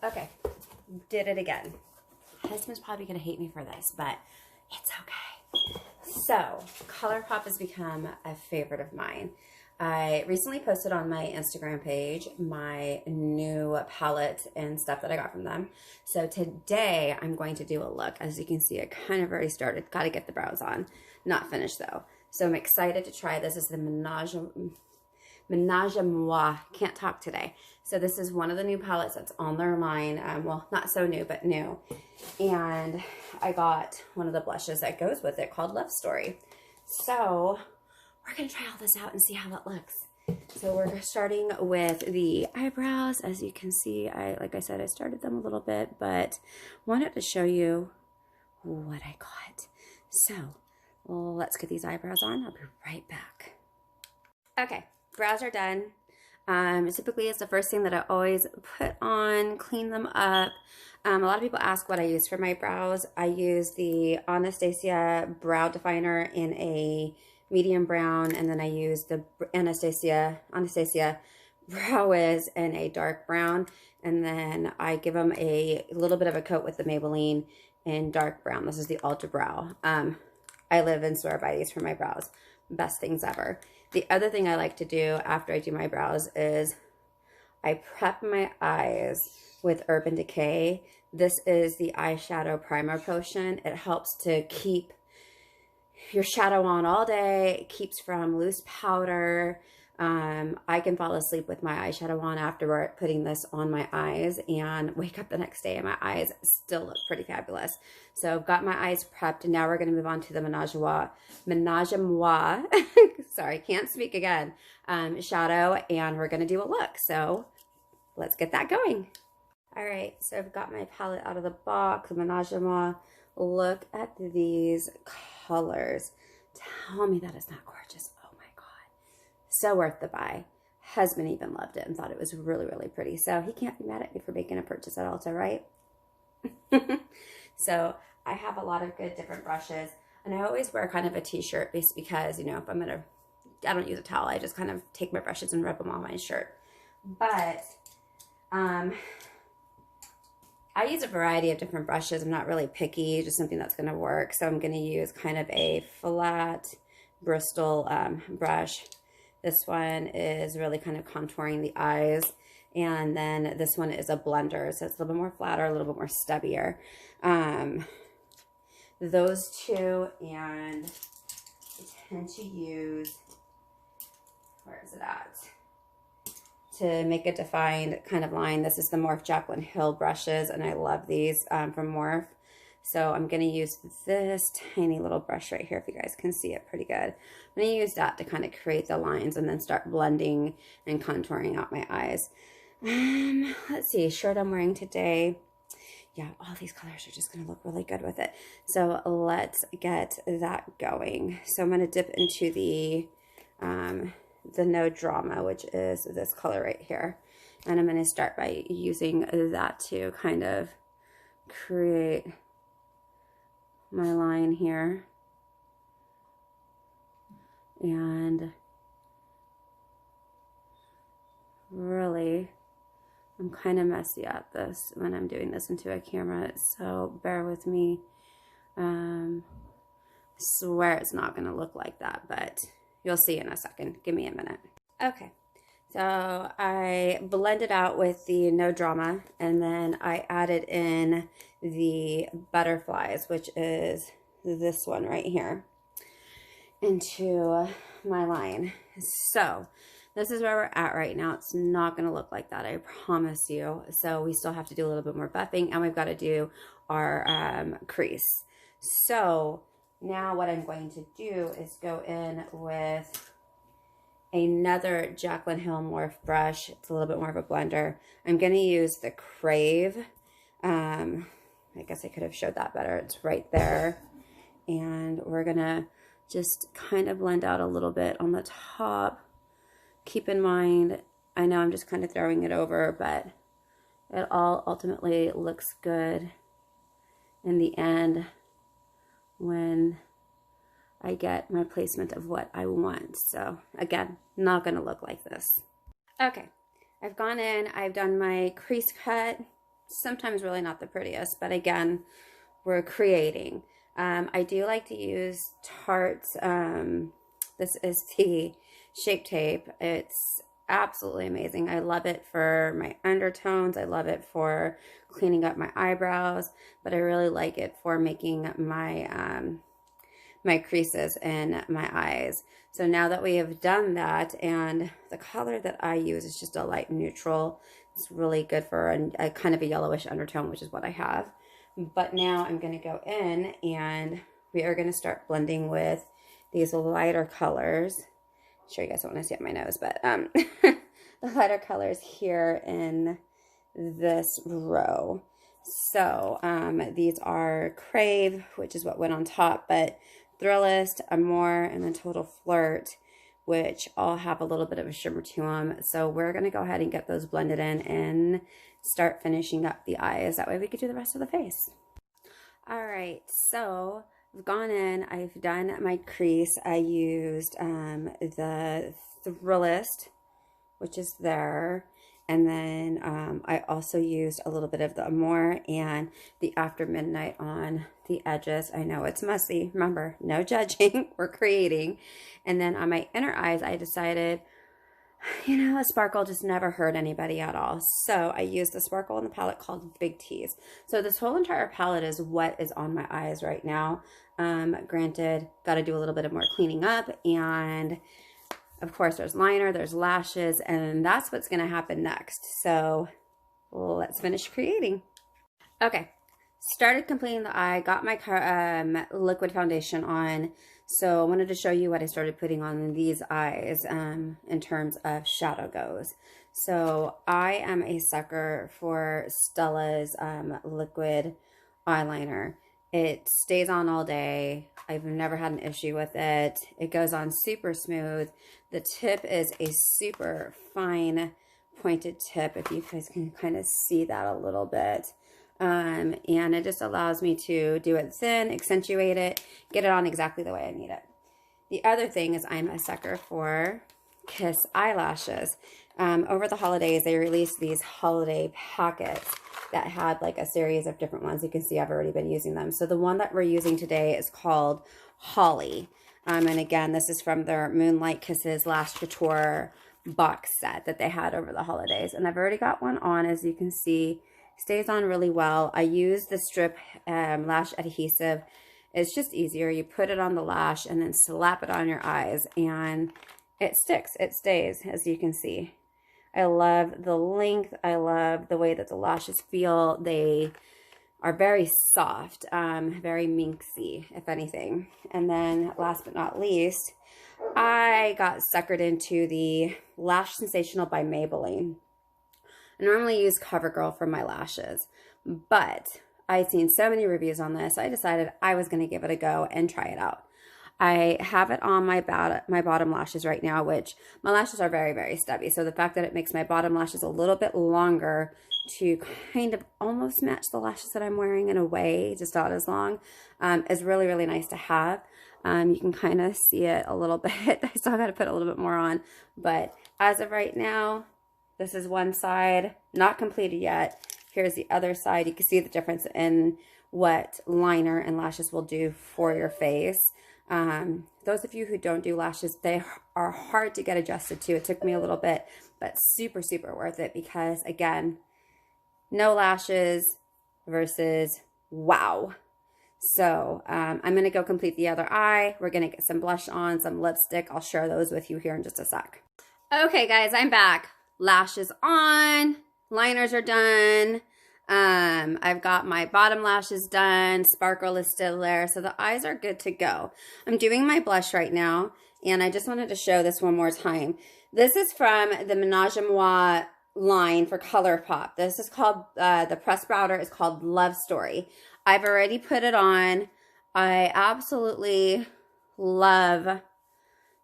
Okay, did it again. Husband's probably gonna hate me for this, but it's okay. So, ColourPop has become a favorite of mine. I recently posted on my Instagram page my new palette and stuff that I got from them. So today I'm going to do a look. As you can see, I kind of already started. Got to get the brows on. Not finished though. So I'm excited to try this. This is the Menage a Moi. Can't talk today. So this is one of the new palettes that's on their line. Well, not so new, but new. And I got one of the blushes that goes with it called Love Story. So we're going to try all this out and see how it looks. So we're starting with the eyebrows. As you can see, like I said, I started them a little bit, but wanted to show you what I got. So let's get these eyebrows on. I'll be right back. Okay, brows are done. Typically it's the first thing that I always put on, clean them up. A lot of people ask what I use for my brows. I use the Anastasia Brow Definer in a medium brown, and then I use the Anastasia Brow Wiz in a dark brown, and then I give them a little bit of a coat with the Maybelline in dark brown. This is the Ultra Brow. I live and swear by these for my brows. Best things ever. The other thing I like to do after I do my brows is I prep my eyes with Urban Decay. This is the eyeshadow primer potion. It helps to keep your shadow on all day. It keeps from loose powder. I can fall asleep with my eyeshadow on after putting this on my eyes and wake up the next day and my eyes still look pretty fabulous. So I've got my eyes prepped, and now we're going to move on to the Menage a Moi. Sorry, can't speak again. Shadow, and we're going to do a look. So let's get that going. All right, so I've got my palette out of the box, the Menage a Moi. Look at these colors. Tell me that is not gorgeous. Oh my God. So worth the buy. Husband even loved it and thought it was really, really pretty. So he can't be mad at me for making a purchase at Ulta, right? So I have a lot of good different brushes, and I always wear kind of a t-shirt because, you know, if I'm I don't use a towel. I just kind of take my brushes and rub them on my shirt. But I use a variety of different brushes. I'm not really picky, just something that's going to work. So I'm going to use kind of a flat Bristol brush. This one is really kind of contouring the eyes. And then this one is a blender, so it's a little bit more flatter, a little bit more stubbier. Those two, and I tend to use, where is it at? To make a defined kind of line. This is the Morphe Jaclyn Hill brushes, and I love these from Morphe. So I'm going to use this tiny little brush right here, if you guys can see it pretty good. I'm going to use that to kind of create the lines and then start blending and contouring out my eyes. Let's see, shirt I'm wearing today. Yeah, all these colors are just going to look really good with it. So let's get that going. So I'm going to dip into the No Drama, which is this color right here. And I'm going to start by using that to kind of create my line here. And really, I'm kind of messy at this when I'm doing this into a camera, so bear with me. Swear it's not going to look like that, but you'll see in a second. Give me a minute. Okay, so I blended out with the No Drama, and then I added in the Butterflies, which is this one right here, into my line. So this is where we're at right now. It's not going to look like that, I promise you. So we still have to do a little bit more buffing, and we've got to do our crease. So now what I'm going to do is go in with another Jaclyn Hill Morphe brush. It's a little bit more of a blender. I'm going to use the Crave. I guess I could have showed that better. It's right there. And we're going to just kind of blend out a little bit on the top. Keep in mind, I know I'm just kind of throwing it over, but it all ultimately looks good in the end when I get my placement of what I want. So again, not going to look like this. Okay, I've gone in, I've done my crease cut. sometimes really not the prettiest, but again, we're creating. I do like to use Tarte's, this is the Shape Tape. It's absolutely amazing. I love it for my undertones. I love it for cleaning up my eyebrows, but I really like it for making my my creases in my eyes. So now that we have done that, and the color that I use is just a light neutral, it's really good for a kind of a yellowish undertone, which is what I have. But now I'm going to go in and we are going to start blending with these lighter colors. I'm sure you guys don't want to see up my nose, but the lighter colors here in this row. So these are Crave, which is what went on top, but Thrillist, Amore, and then Total Flirt, which all have a little bit of a shimmer to them. So we're going to go ahead and get those blended in and start finishing up the eyes. That way we could do the rest of the face. All right, so I've gone in, I've done my crease. I used the Thrillist, which is there. And then I also used a little bit of the Amore and the After Midnight on the edges. I know it's messy. Remember, no judging. We're creating. And then on my inner eyes, I decided, you know, a sparkle just never hurt anybody at all. So I used a sparkle in the palette called Big Tease. So this whole entire palette is what is on my eyes right now. Granted, got to do a little bit of more cleaning up, and of course, there's liner, there's lashes, and that's what's going to happen next. So let's finish creating. Okay, started completing the eye, got my liquid foundation on. So I wanted to show you what I started putting on these eyes in terms of shadow goes. So I am a sucker for Stella's liquid eyeliner. It stays on all day. I've never had an issue with it. It goes on super smooth. The tip is a super fine pointed tip, if you guys can kind of see that a little bit. And it just allows me to do it thin, accentuate it, get it on exactly the way I need it. The other thing is I'm a sucker for Kiss eyelashes. Over the holidays, they released these holiday packets that had like a series of different ones. You can see I've already been using them. So the one that we're using today is called Holly. And again, this is from their Moonlight Kisses Lash Couture box set that they had over the holidays. And I've already got one on, as you can see. Stays on really well. I use the strip lash adhesive. It's just easier. You put it on the lash and then slap it on your eyes, and it sticks. It stays, as you can see. I love the length. I love the way that the lashes feel. They are very soft, very minxy, if anything. And then last but not least, I got suckered into the Lash Sensational by Maybelline. I normally use CoverGirl for my lashes, but I'd seen so many reviews on this, I decided I was going to give it a go and try it out. I have it on my bottom lashes right now, which my lashes are very, very stubby. So the fact that it makes my bottom lashes a little bit longer to kind of almost match the lashes that I'm wearing in a way, just not as long, is really, really nice to have. You can kind of see it a little bit. I still got to put a little bit more on, but as of right now, this is one side, not completed yet. Here's the other side. You can see the difference in what liner and lashes will do for your face. Those of you who don't do lashes, they are hard to get adjusted to. It took me a little bit, but super, super worth it because, again, no lashes versus wow. So I'm going to go complete the other eye. We're going to get some blush on, some lipstick. I'll share those with you here in just a sec. Okay, guys, I'm back. Lashes on, liners are done. I've got my bottom lashes done. Sparkle is still there. So the eyes are good to go. I'm doing my blush right now. And I just wanted to show this one more time. This is from the Menage a Moi line for ColourPop. This is called, the pressed powder is called Love Story. I've already put it on. I absolutely love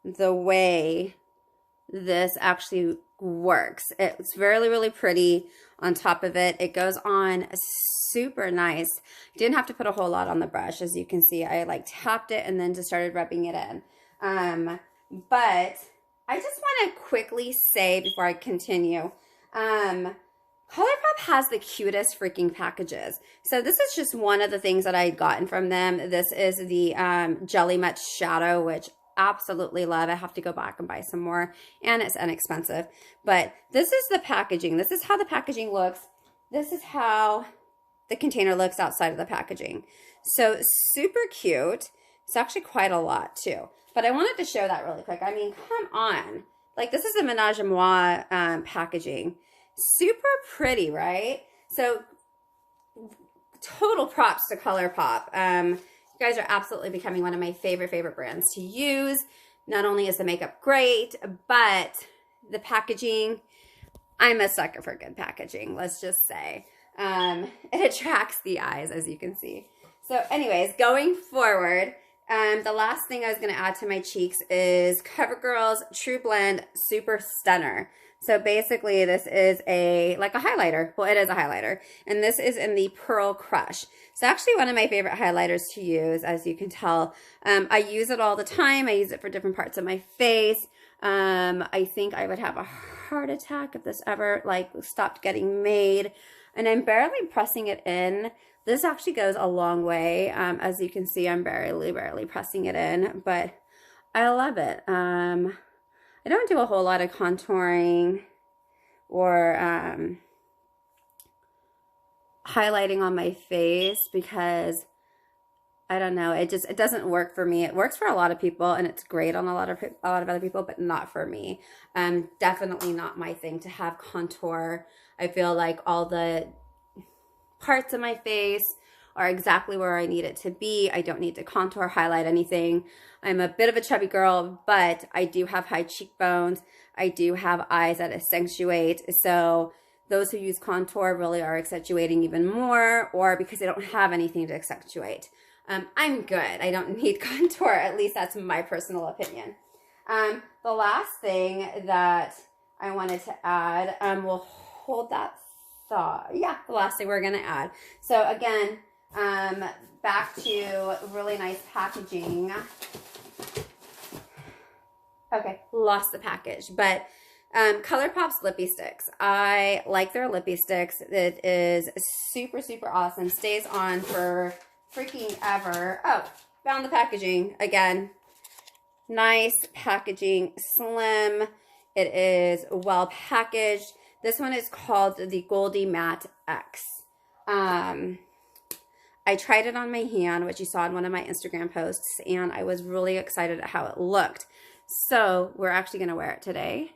the way this actually works. It's really, really pretty on top of it. It goes on super nice. Didn't have to put a whole lot on the brush. As you can see, I like tapped it and then just started rubbing it in. But I just want to quickly say before I continue, ColourPop has the cutest freaking packages. So this is just one of the things that I had gotten from them. This is the Jelly Much Shadow, which absolutely love. I have to go back and buy some more, and it's inexpensive. But this is the packaging. This is how the packaging looks. This is how the container looks outside of the packaging. So super cute. It's actually quite a lot too. But I wanted to show that really quick. I mean, come on. Like, this is the Menage a Moi packaging. Super pretty, right? So total props to ColourPop. You guys are absolutely becoming one of my favorite brands to use. Not only is the makeup great, but the packaging, I'm a sucker for good packaging, let's just say. It attracts the eyes, as you can see. So anyways, going forward, the last thing I was going to add to my cheeks is CoverGirl's True Blend Super Stunner. So basically this is like a highlighter. Well, it is a highlighter. And this is in the Pearl Crush. It's actually one of my favorite highlighters to use, as you can tell. I use it all the time. I use it for different parts of my face. I think I would have a heart attack if this ever stopped getting made. And I'm barely pressing it in. This actually goes a long way. As you can see, I'm barely pressing it in, but I love it. I don't do a whole lot of contouring or highlighting on my face because I don't know, it doesn't work for me. It works for a lot of people and it's great on a lot of other people, but not for me. Definitely not my thing to have contour. I feel like all the parts of my face are exactly where I need it to be. I don't need to contour, highlight anything. I'm a bit of a chubby girl, but I do have high cheekbones. I do have eyes that accentuate. So those who use contour really are accentuating even more, or because they don't have anything to accentuate. I'm good. I don't need contour. At least that's my personal opinion. The last thing that I wanted to add, we'll hold that thought. Yeah, the last thing we're going to add. So again, back to really nice packaging. Okay, lost the package, but ColourPop's Lippy Sticks. I like their Lippy Sticks. It is super awesome. Stays on for freaking ever. Oh, found the packaging again. Nice packaging, slim. It is well packaged. This one is called the Goldie Matte X. I tried it on my hand, which you saw in one of my Instagram posts, and I was really excited at how it looked. So we're actually going to wear it today.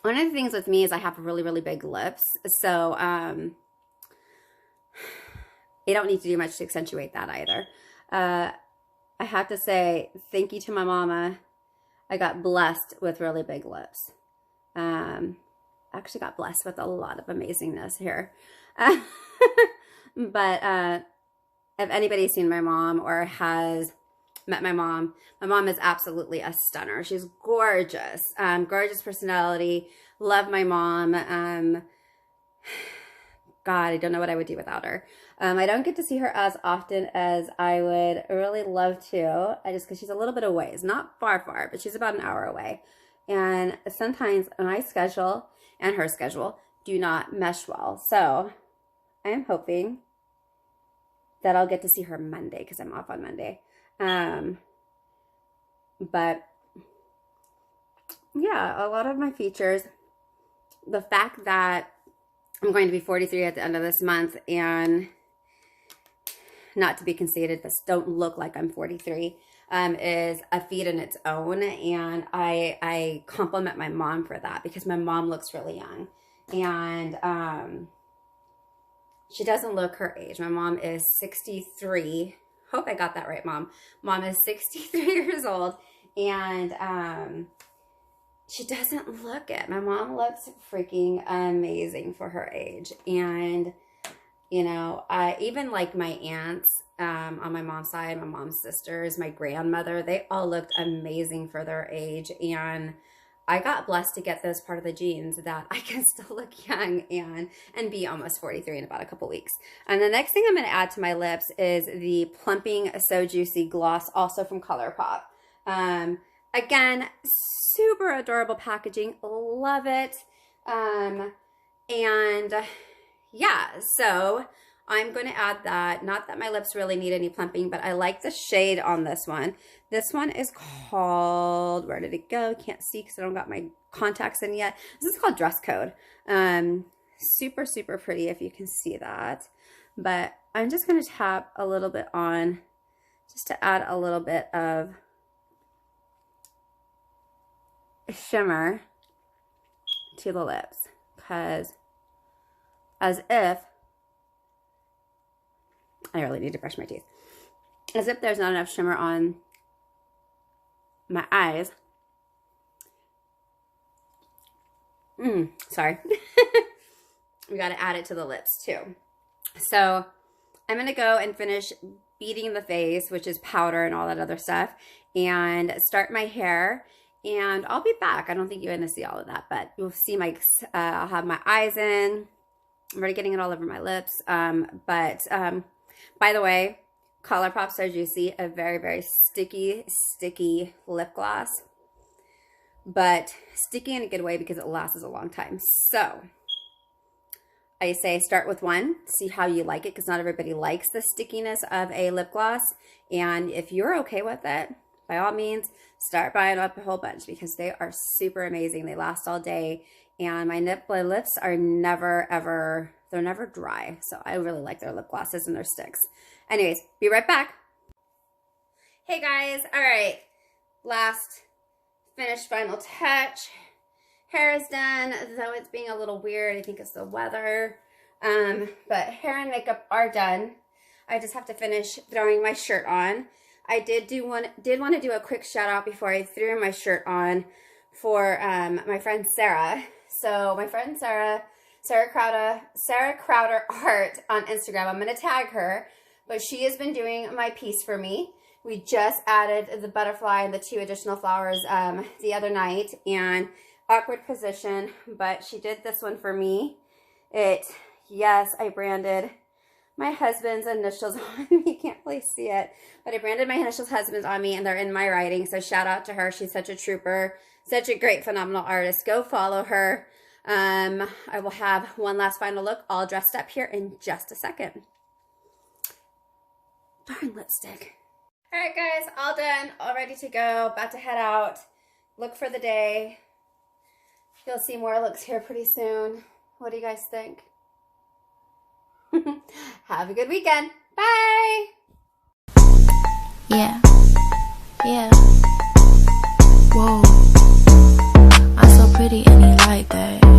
One of the things with me is I have really big lips, so I don't need to do much to accentuate that either. I have to say thank you to my mama. I got blessed with really big lips. Actually got blessed with a lot of amazingness here. But if anybody's seen my mom or has met my mom is absolutely a stunner. She's gorgeous. Gorgeous personality. Love my mom. God, I don't know what I would do without her. I don't get to see her as often as I would really love to, just because she's a little bit away. It's not far, but she's about an hour away. And sometimes my schedule and her schedule do not mesh well. So I am hoping that I'll get to see her Monday because I'm off on Monday. But yeah, a lot of my features, the fact that I'm going to be 43 at the end of this month, and not to be conceited, but don't look like I'm 43, is a feat in its own. And I compliment my mom for that because my mom looks really young. And she doesn't look her age. My mom is 63. Hope I got that right, Mom. Mom is 63 years old. And she doesn't look it. My mom looks freaking amazing for her age. And, you know, even like my aunts on my mom's side, my mom's sisters, my grandmother, they all looked amazing for their age. And I got blessed to get this part of the genes that I can still look young and be almost 43 in about a couple weeks. And the next thing I'm going to add to my lips is the Plumping So Juicy Gloss, also from ColourPop. Again, super adorable packaging. Love it. And yeah, so I'm going to add that. Not that my lips really need any plumping, but I like the shade on this one. This one is called, where did it go? Can't see because I don't got my contacts in yet. This is called Dress Code. Super, super pretty if you can see that. But I'm just going to tap a little bit on just to add a little bit of shimmer to the lips, because as if, I really need to brush my teeth, as if there's not enough shimmer on my eyes. Sorry. We got to add it to the lips too. So I'm going to go and finish beating the face, which is powder and all that other stuff, and start my hair. And I'll be back. I don't think you're going to see all of that, but you'll see my, I'll have my eyes in. I'm already getting it all over my lips. By the way, ColourPop So Juicy, a very, very sticky lip gloss. But sticky in a good way because it lasts a long time. So I say start with one, see how you like it, because not everybody likes the stickiness of a lip gloss. And if you're okay with it, by all means, start buying up a whole bunch because they are super amazing. They last all day. And my lips are never, ever, they're never dry. So I really like their lip glosses and their sticks. Anyways, be right back. Hey guys, all right. Last finished final touch. Hair is done, though it's being a little weird. I think it's the weather. But hair and makeup are done. I just have to finish throwing my shirt on. I did want to do a quick shout out before I threw my shirt on for my friend Sarah. So my friend Sarah Crowder Art on Instagram. I'm going to tag her, but she has been doing my piece for me. We just added the butterfly and the 2 additional flowers the other night, and awkward position, but she did this one for me. Yes, I branded my husband's initials on me. You can't really see it, but I branded my initials husband's on me, and they're in my writing, so shout out to her. She's such a trooper, such a great, phenomenal artist. Go follow her. I will have one last final look all dressed up here in just a second. Darn lipstick. All right, guys, all done, all ready to go, about to head out, look for the day. You'll see more looks here pretty soon. What do you guys think? Have a good weekend. Bye. Yeah. Whoa. I'm so pretty and he like that.